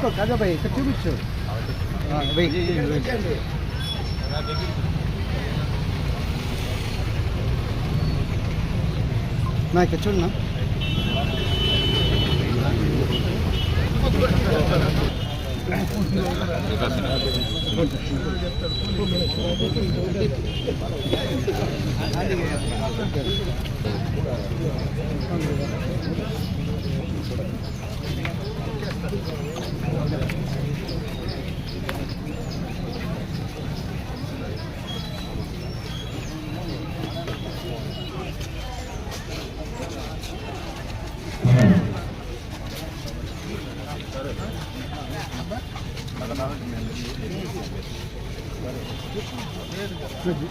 చూసుకో కాజాబాయ్ ఇక్కడ చూపించు నా ఇక్కడ చూడనా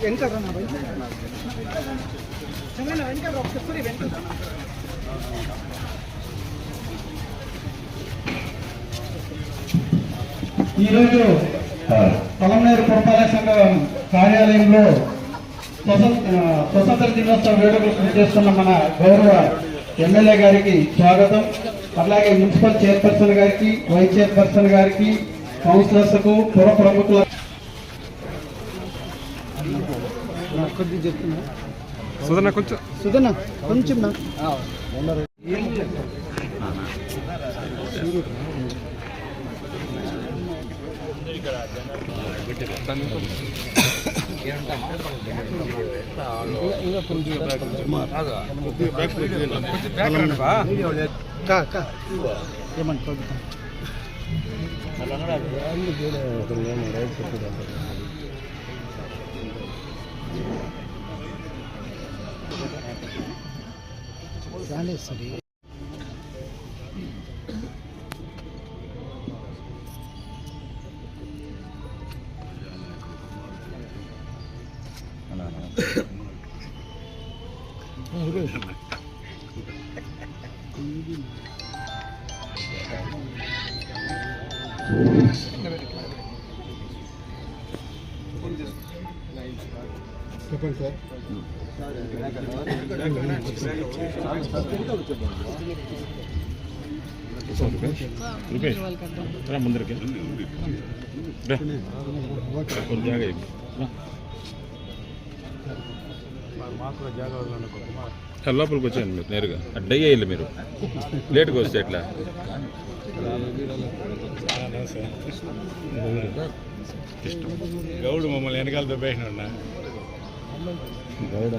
వెనక ఈరోజు పలమనేరు పురపాలక సంఘం కార్యాలయంలో స్వతంత్ర దినోత్సవ వేడుకలు చేస్తున్న మన గౌరవ ఎమ్మెల్యే గారికి స్వాగతం. అలాగే మున్సిపల్ చైర్పర్సన్ గారికి, వైస్ చైర్పర్సన్ గారికి, కౌన్సిలర్స్కు, పుర ప్రముఖుల సుధన్న కొంచెం సరే చెప్పండి సార్. ముందరికి లోపలికి వచ్చాను మీరు నేరుగా అడ్డయ్యే వెళ్ళి మీరు లేట్గా వస్తే ఎట్లా గౌడు మమ్మల్ని వెనకాల దొబ్బేసిన గౌడ్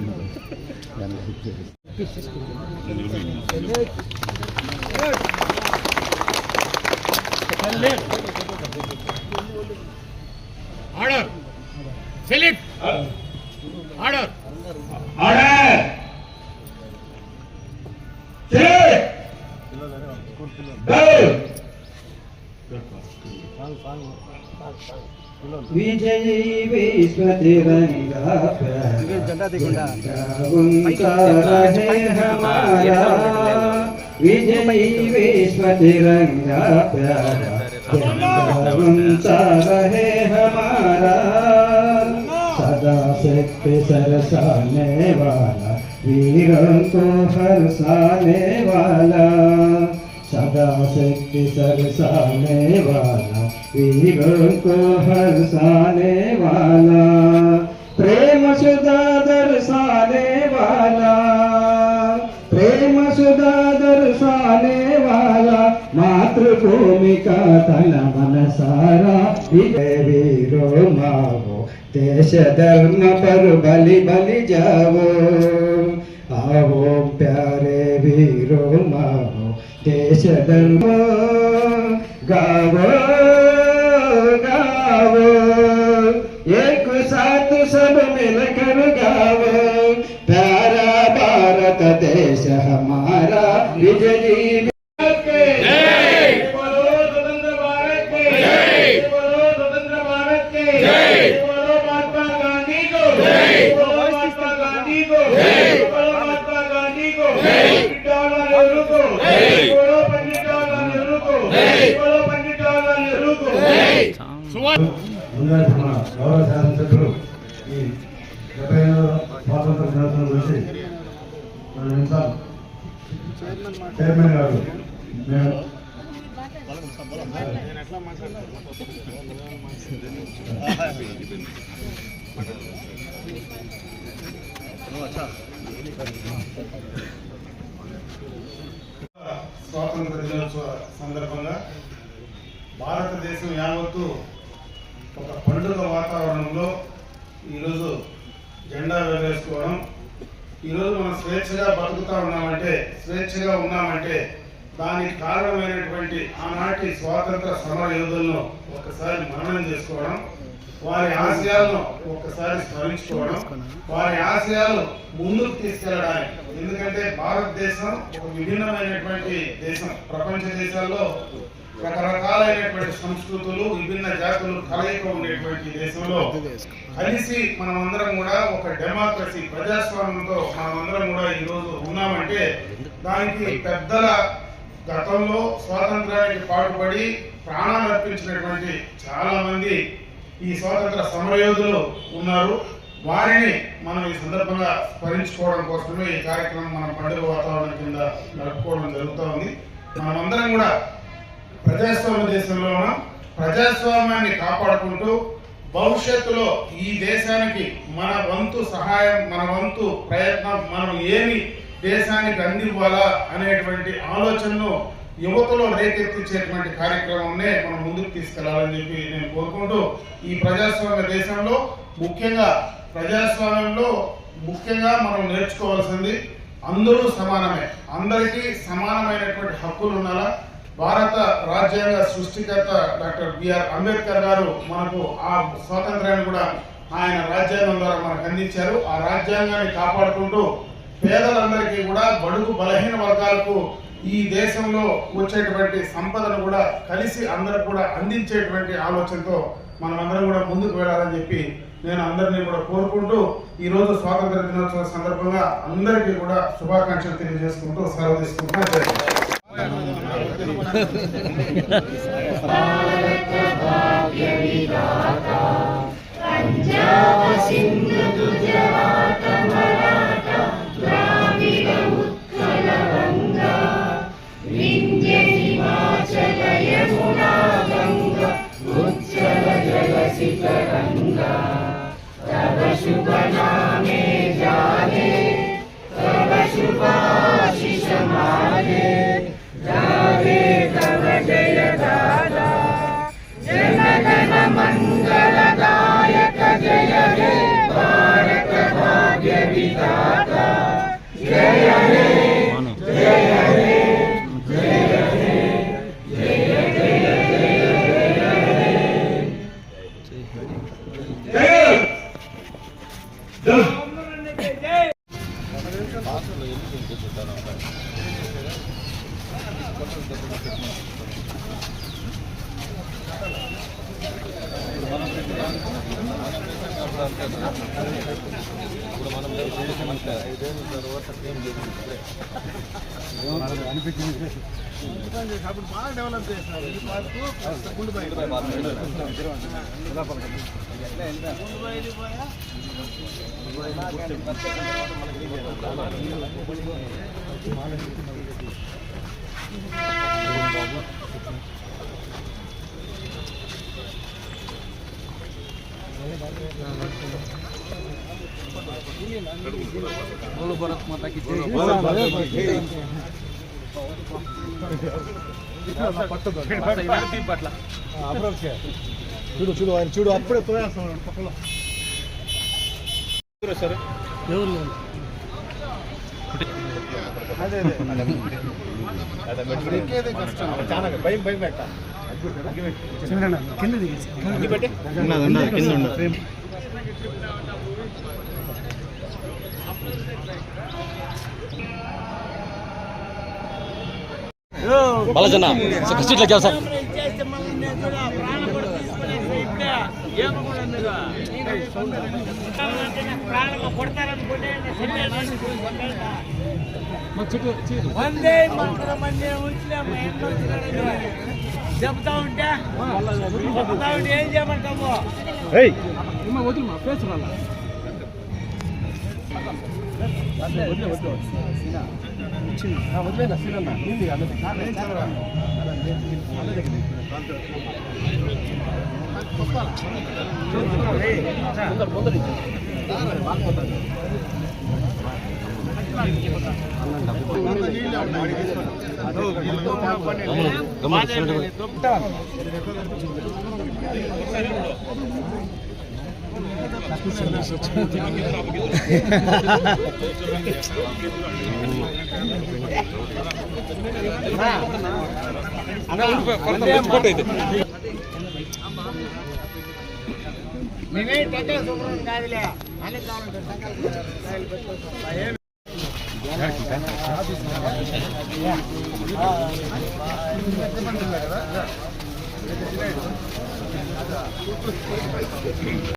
ఆర్డర్ సెలెక్ట్ ఆర్డర్ విజయీ విశ్వతిరంగా హమారా విజయీ విశ్వతిరంగా रहे हमारा सदा शक्ति सरसाने वाला वीरों को हरसाने वाला सदा शक्ति सरसाने वाला वीरों को हरसाने वाला प्रेम सुधा दर्शाने वाला प्रेम सुधा दर्शाने वाला मातृभूमि का तन मन सारा विजय वीरो मावो देश धर्म पर बलि बलि जाओ आओ प्यारे वीरो मावो देश धर्म गावो गावो एक साथ सब मिलकर गावो प्यारा भारत देश हमारा विजयी గౌరవ శాసనసభ్యులు ఈ 75వ స్వాతంత్ర దినోత్సవం గురించి చైర్మన్ గారు మేము స్వాతంత్ర దినోత్సవ సందర్భంగా భారతదేశం యావత్తు ఒక పండుగ వాతావరణంలో ఈరోజు జెండా ఎగరేసుకోవడం, ఈరోజు మనం స్వేచ్ఛగా బతుకుతా ఉన్నామంటే దానికి కారణమైనటువంటి ఆనాటి స్వాతంత్ర సమర యోధులను ఒకసారి మననం చేసుకోవడం, వారి ఆశయాలను ఒక్కసారి స్మరించుకోవడం, వారి ఆశయాలు ముందుకు తీసుకెళ్ళడానికి. ఎందుకంటే భారతదేశం ఒక విభిన్నమైనటువంటి దేశం. ప్రపంచ దేశాల్లో రకరకాలైనటువంటి సంస్కృతులు, విభిన్న జాతులు కలయిక ఉండేటువంటి దేశంలో కలిసి మనమందరం కూడా ఒక డెమోక్రసీ, ప్రజాస్వామ్యంతో మనమందరం కూడా ఈరోజు ఉన్నామంటే దానికి పెద్దల గతంలో స్వాతంత్రానికి పాటుపడి ప్రాణాలు అర్పించినటువంటి చాలా మంది ఈ స్వాతంత్ర సమరయోధులు ఉన్నారు. వారిని మనం ఈ సందర్భంగా స్మరించుకోవడం కోసమే ఈ కార్యక్రమం మన పండుగ వాతావరణం కింద నడుపుకోవడం జరుగుతూ ఉంది. మనమందరం కూడా ప్రజాస్వామ్య దేశంలో ప్రజాస్వామ్యాన్ని కాపాడుకుంటూ భవిష్యత్తులో ఈ దేశానికి మన వంతు సహాయం, మన వంతు ప్రయత్నం, మనం ఏమి దేశానికి అందివ్వాలా అనేటువంటి ఆలోచనను యువతలో రేకెత్తించేటువంటి కార్యక్రమంనే మనం ముందుకు తీసుకెళ్లాలని చెప్పి నేను కోరుకుంటూ, ఈ ప్రజాస్వామ్య దేశంలో ప్రజాస్వామ్యంలో ముఖ్యంగా మనం నేర్చుకోవాల్సింది అందరూ సమానమే, అందరికీ సమానమైనటువంటి హక్కులు ఉండాలా. భారత రాజ్యాంగ సృష్టికర్త డాక్టర్ బిఆర్ అంబేద్కర్ గారు మనకు ఆ స్వాతంత్రాన్ని కూడా ఆయన రాజ్యాంగం ద్వారా మనకు అందించారు. ఆ రాజ్యాంగాన్ని కాపాడుకుంటూ పేదలందరికీ కూడా, బడుగు బలహీన వర్గాలకు ఈ దేశంలో వచ్చేటువంటి సంపదను కూడా కలిసి అందరికి కూడా అందించేటువంటి ఆలోచనతో మనమందరం కూడా ముందుకు వెళ్ళాలని చెప్పి నేను అందరినీ కూడా కోరుకుంటూ, ఈరోజు స్వాతంత్ర దినోత్సవం సందర్భంగా అందరికీ కూడా శుభాకాంక్షలు తెలియజేసుకుంటూ సెలవు తీసుకుంటున్నా. అప్పుడు బాగా డెవలప్ చేస్తున్నారు. ఈ పార్కు बोलो भारत माता की जय। చూడు చూడు ఆయన చూడు అప్పుడే పోయేస్తాడు పక్కలో సరే ఎవరు లేదు. అదే అదే కష్టం చాలా భయం భయం పెట్ట కింద దిగేసి బాలజన్న సీట్ల ಕೆಲಸ వందే మంత్రమన్నే చెప్తా ఉంటే ఏం చేయమంటాము వదిలి మా పేసు వదిలేదా సీరన్నా మేమే టెంకాయ శుభ్రం కాదులే అని కావాలంటే